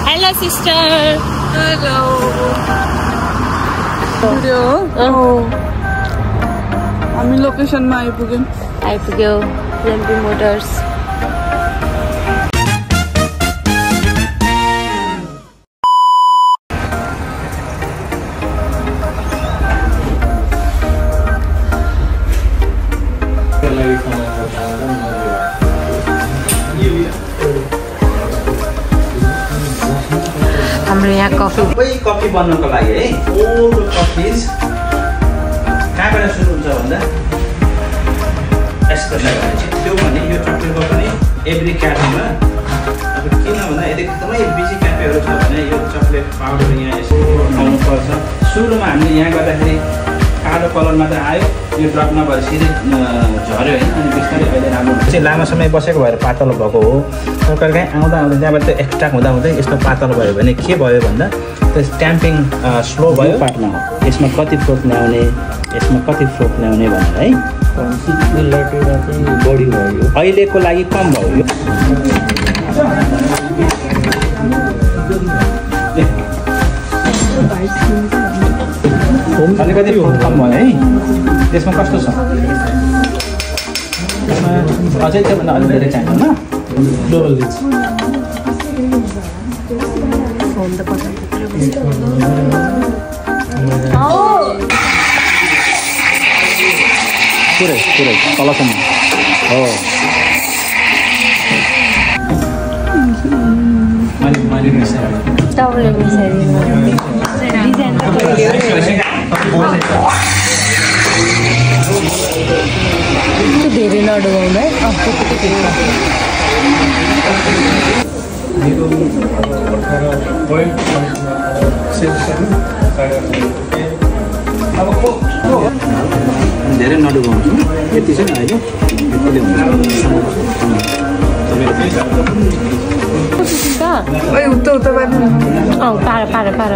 Hello sister. Hello. Video. हामी लोकेसनमा आइपुग्यो MP Motors. हाम्रो यहाँ कफी बन्नको लागि है ओल्ड कफिज कहाँबाट सुरु हुन्छ भन्दा यस्तो जग्गा त्यो भने यो चक्लेटको पनि एभ्री क्याफेमा अब किन भन्दा यदि एकदमै बिजी क्याफेहरू छ भने यो चक्लेट पाउडर यहाँ यसो आउनुपर्छ। सुरुमा हामीले यहाँ गर्दाखेरि कालो कलरमा त आयो यो ड्रप नभएर सिधै झऱ्यो होइन अनि बिस्तारै अहिले राम्रो चाहिँ लामो समय बसेको भएर पातलो भएको हो। कहिले आउँदा आउँदा त्यहाँबाट त्यो एक्सट्र्याक्ट हुँदै यस्तो पातलो भयो भने के भयो भन्दा त्यो ट्याम्पिङ स्लो भयो। पार्टमा हो यसमा कति फ्लोट ल्याउने यसमा कति फ्लोट ल्याउने भनेर है बढी भयो अहिलेको लागि कम भयो यो अलिकति फ्लोट कम भयो है। त्यसमा कस्तो छ अझै त्योभन्दा अलि धेरै चाहिँदैन डबल दिन्छ पुरै तलसम्म हो। धेरै नडुबाउँदा धेरै नडुबाउँछु यति चाहिँ अहिले पार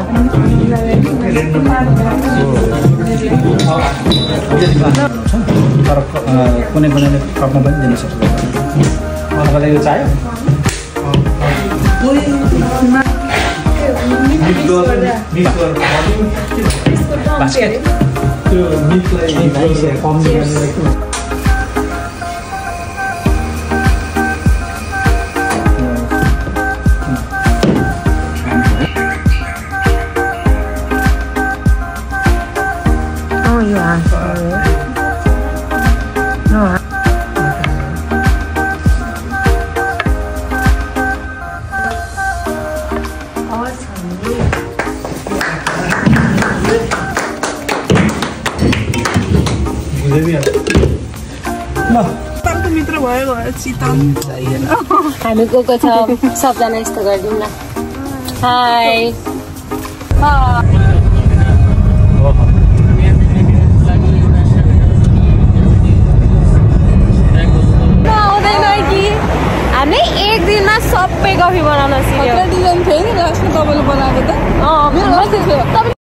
तर कुनै कपमा पनि दिन सक्छ। मलाई यो चाहियो बास्केट मित्र भयो चितन हामी गएको छ सबजना यस्तो गरिदिउँ न। हाई आउँदैन कि हामी एक दिनमा सबै कफी बनाउन सिक्यो। डिजाइन थियो नि लास्टमा तपाईँले बनाएको त तपाईँले